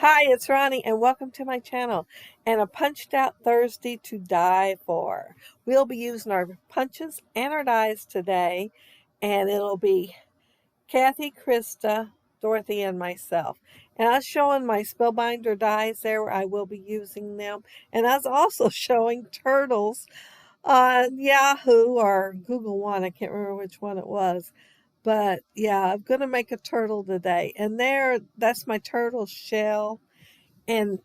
Hi, it's Ronnie, and welcome to my channel. And a punched out Thursday to die for. We'll be using our punches and our dies today, and it'll be Kathy, Krista, Dorothy, and myself. And I was showing my Spellbinder dies there where I will be using them. And I was also showing turtles on Yahoo or Google One. I can't remember which one it was. But yeah, I'm going to make a turtle today. And that's my turtle shell. And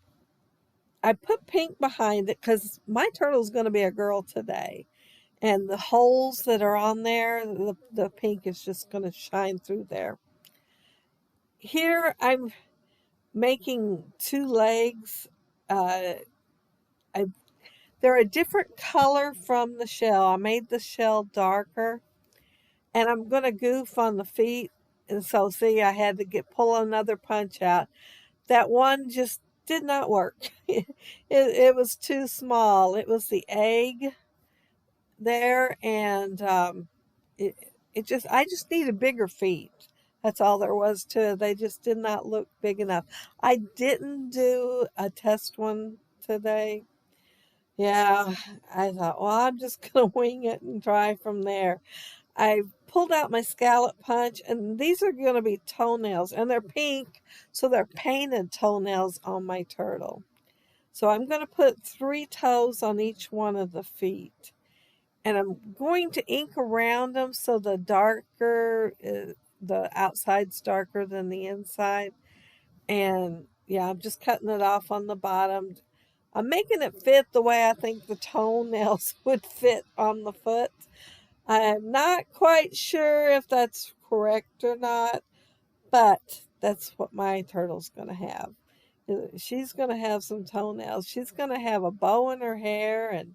I put pink behind it because my turtle's going to be a girl today. And the holes that are on there, the pink is just going to shine through there. Here I'm making two legs. Uh, I, they're a different color from the shell. I made the shell darker. And I'm going to goof on the feet. And so, see, I had to pull another punch out. That one just did not work. It was too small. It was the egg there, and I just needed bigger feet. That's all there was to it. They just did not look big enough. I didn't do a test one today. Yeah, I thought, well, I'm just gonna wing it and try from there. I pulled out my scallop punch, and these are going to be toenails, and they're pink, so they're painted toenails on my turtle. So I'm going to put 3 toes on each one of the feet, and I'm going to ink around them so the outside's darker than the inside. And yeah, I'm just cutting it off on the bottom. I'm making it fit the way I think the toenails would fit on the foot. I'm not quite sure if that's correct or not, but that's what my turtle's going to have. She's going to have some toenails. She's going to have a bow in her hair and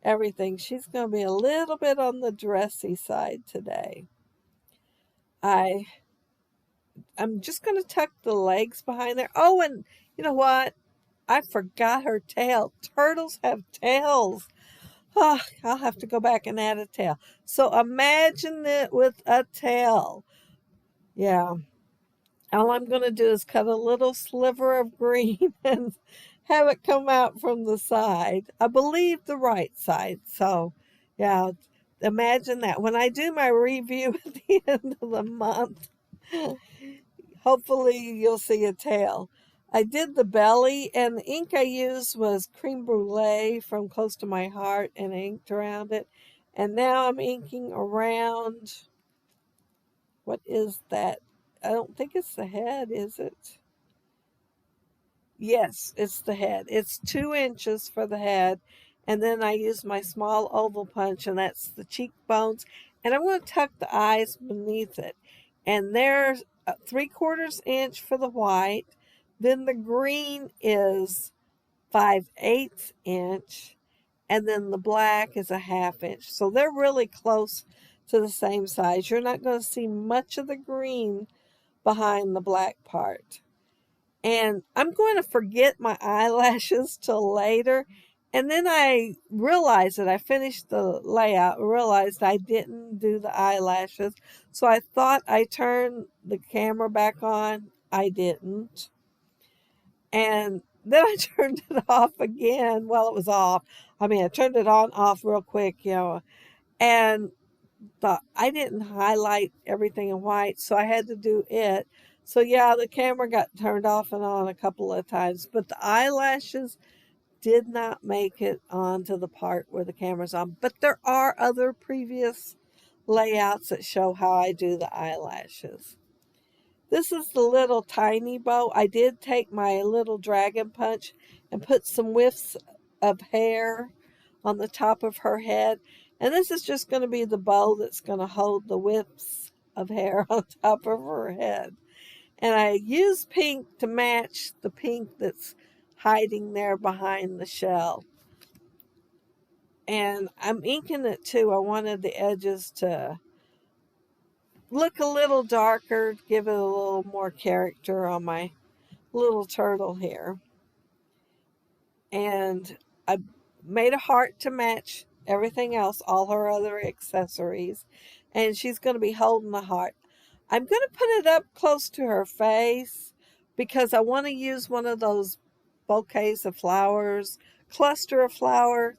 everything. She's going to be a little bit on the dressy side today. I'm just going to tuck the legs behind there. Oh, and you know what? I forgot her tail. Turtles have tails. Oh, I'll have to go back and add a tail. So imagine it with a tail. Yeah. All I'm going to do is cut a little sliver of green and have it come out from the side. I believe the right side. So, yeah, imagine that. When I do my review at the end of the month, hopefully you'll see a tail. I did the belly, and the ink I used was Creme Brulee from Close to My Heart, and I inked around it. And now I'm inking around, what is that? I don't think it's the head, is it? Yes, it's the head. It's 2 inches for the head. And then I use my small oval punch, and that's the cheekbones. And I'm going to tuck the eyes beneath it. And there's a 3/4 inch for the white. Then the green is 5/8 inch. And then the black is a 1/2 inch. So they're really close to the same size. You're not going to see much of the green behind the black part. And I'm going to forget my eyelashes till later. And then I realized that I finished the layout, realized I didn't do the eyelashes. So I thought I turned the camera back on. I didn't. And then I turned it off again. Well, it was off. I mean, I turned it on, off real quick, and thought I didn't highlight everything in white, so I had to do it. So yeah, the camera got turned off and on a couple of times, but the eyelashes did not make it onto the part where the camera's on. But there are other previous layouts that show how I do the eyelashes. This is the little tiny bow. I did take my little dragon punch and put some whiffs of hair on the top of her head. And this is just going to be the bow that's going to hold the whiffs of hair on top of her head. And I used pink to match the pink that's hiding there behind the shell. And I'm inking it too. I wanted the edges to look a little darker, give it a little more character on my little turtle here. And I made a heart to match everything else, all her other accessories. And she's going to be holding the heart. I'm going to put it up close to her face, because I want to use one of those bouquets of flowers, cluster of flowers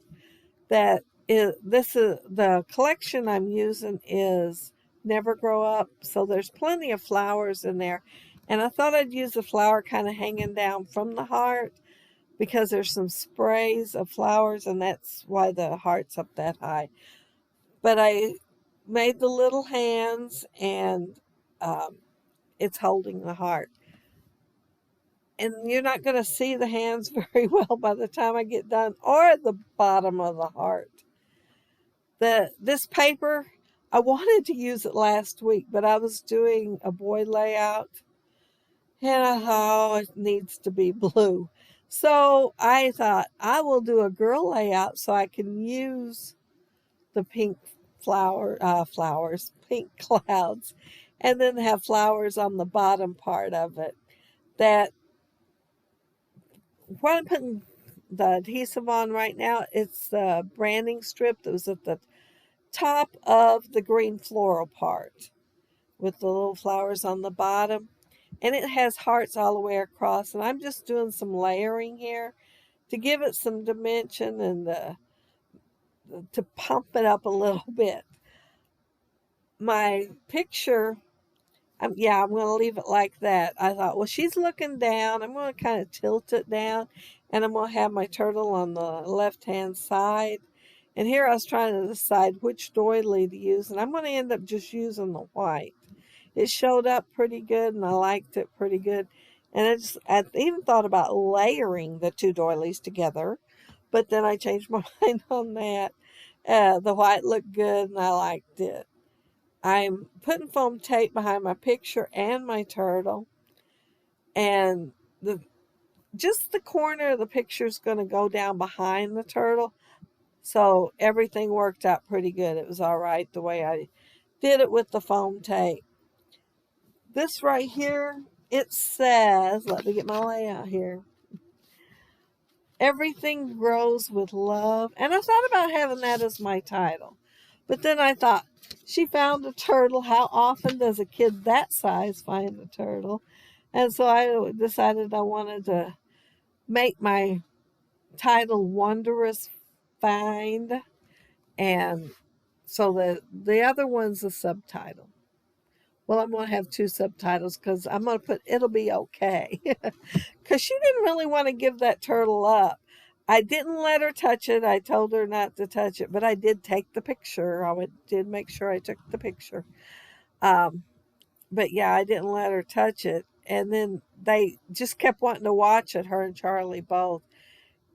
that is, this is the collection I'm using is Never Grow Up. So there's plenty of flowers in there. And I thought I'd use a flower kind of hanging down from the heart because there's some sprays of flowers and that's why the heart's up that high. But I made the little hands and um, it's holding the heart. And you're not going to see the hands very well by the time I get done, or the bottom of the heart. This paper, I wanted to use it last week, but I was doing a boy layout, and I thought, oh, it needs to be blue. So I thought I will do a girl layout so I can use the pink flowers, pink clouds, and then have flowers on the bottom part of it. That what I'm putting the adhesive on right now, it's the branding strip that was at the top of the green floral part with the little flowers on the bottom. And it has hearts all the way across. And I'm just doing some layering here to give it some dimension and to pump it up a little bit. My picture, I'm going to leave it like that. I thought, well, she's looking down. I'm going to kind of tilt it down. And I'm going to have my turtle on the left-hand side. And here I was trying to decide which doily to use. And I'm going to end up just using the white. It showed up pretty good, and I liked it pretty good. And I even thought about layering the two doilies together. But then I changed my mind on that. The white looked good, and I liked it. I'm putting foam tape behind my picture and my turtle. And just the corner of the picture is going to go down behind the turtle. So everything worked out pretty good. It was all right the way I did it with the foam tape. This right here, it says, let me get my layout here. Everything grows with love. And I thought about having that as my title. But then I thought, she found a turtle. How often does a kid that size find a turtle? And so I decided I wanted to make my title Wonderous Find. And so the other one's a subtitle. Well, I'm going to have two subtitles because I'm going to put It'll Be Okay. Because she didn't really want to give that turtle up. I didn't let her touch it. I told her not to touch it, but I did take the picture. Did make sure I took the picture. But yeah, I didn't let her touch it. And then they just kept wanting to watch it, her and Charlie both.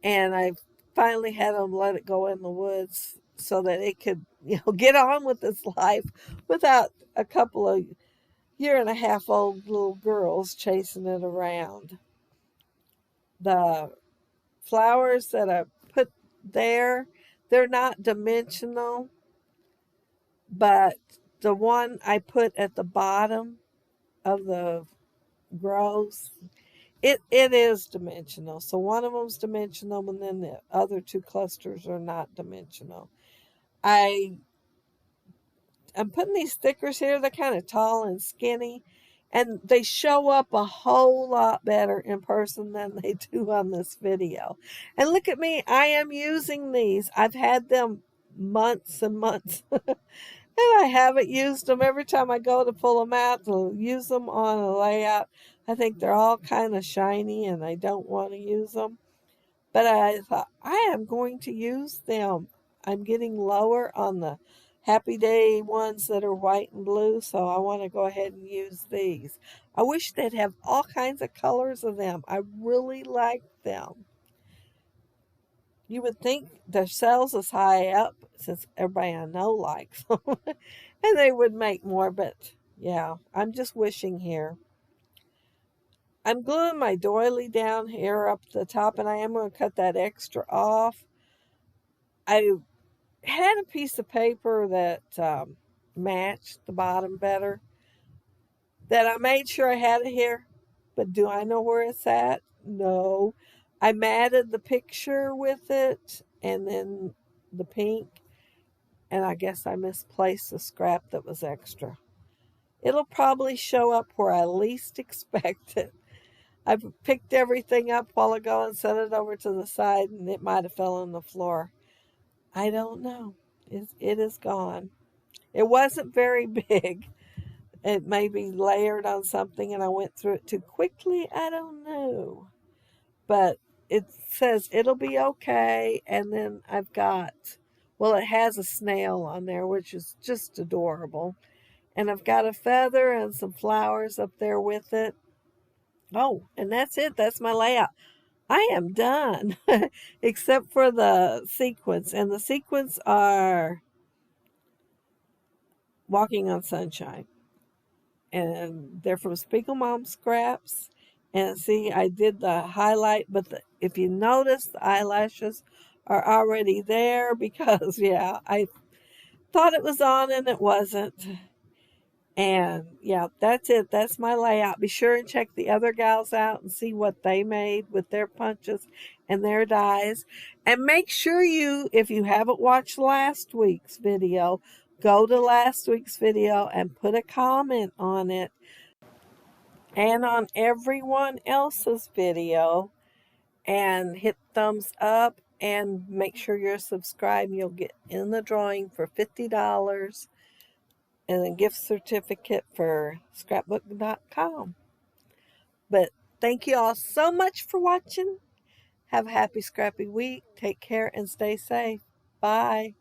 And I finally had them let it go in the woods so that it could, get on with its life without a couple of year-and-a-half-old little girls chasing it around. The flowers that I put there, they're not dimensional, but the one I put at the bottom of the grows, it is dimensional. So one of them's dimensional, and then the other two clusters are not dimensional. I'm putting these stickers here. They're kind of tall and skinny, and they show up a whole lot better in person than they do on this video. And look at me, I am using these. I've had them months and months. And I haven't used them. Every time I go to pull them out to use them on a layout, I think they're all kind of shiny and I don't want to use them. But I thought, I am going to use them. I'm getting lower on the Happy Day ones that are white and blue, so I want to go ahead and use these. I wish they'd have all kinds of colors of them. I really like them. You would think their sales is high up, since everybody I know likes them, and they would make more, but yeah, I'm just wishing here. I'm gluing my doily down here up the top, and I am going to cut that extra off. I had a piece of paper that matched the bottom better, that I made sure I had it here, but do I know where it's at? No. I matted the picture with it, and then the pink, and I guess I misplaced the scrap that was extra. It'll probably show up where I least expect it. I picked everything up a while ago and set it over to the side, and it might have fell on the floor. I don't know. It is gone. It wasn't very big. It may be layered on something and I went through it too quickly. I don't know. But it says it'll be okay. And then I've got, well, it has a snail on there, which is just adorable. And I've got a feather and some flowers up there with it. Oh, and that's it. That's my layout. I am done, except for the sequins. And the sequins are Walking on Sunshine. And they're from Spiegel Mom Scraps. And see, I did the highlight, but if you notice, the eyelashes are already there because, yeah, I thought it was on and it wasn't. And yeah, that's it. That's my layout. Be sure and check the other gals out and see what they made with their punches and their dies. And make sure you, if you haven't watched last week's video, go to last week's video and put a comment on it and on everyone else's video and hit thumbs up and make sure you're subscribed. You'll get in the drawing for $50 and a gift certificate for scrapbook.com. But thank you all so much for watching. Have a happy scrappy week. Take care and stay safe. Bye.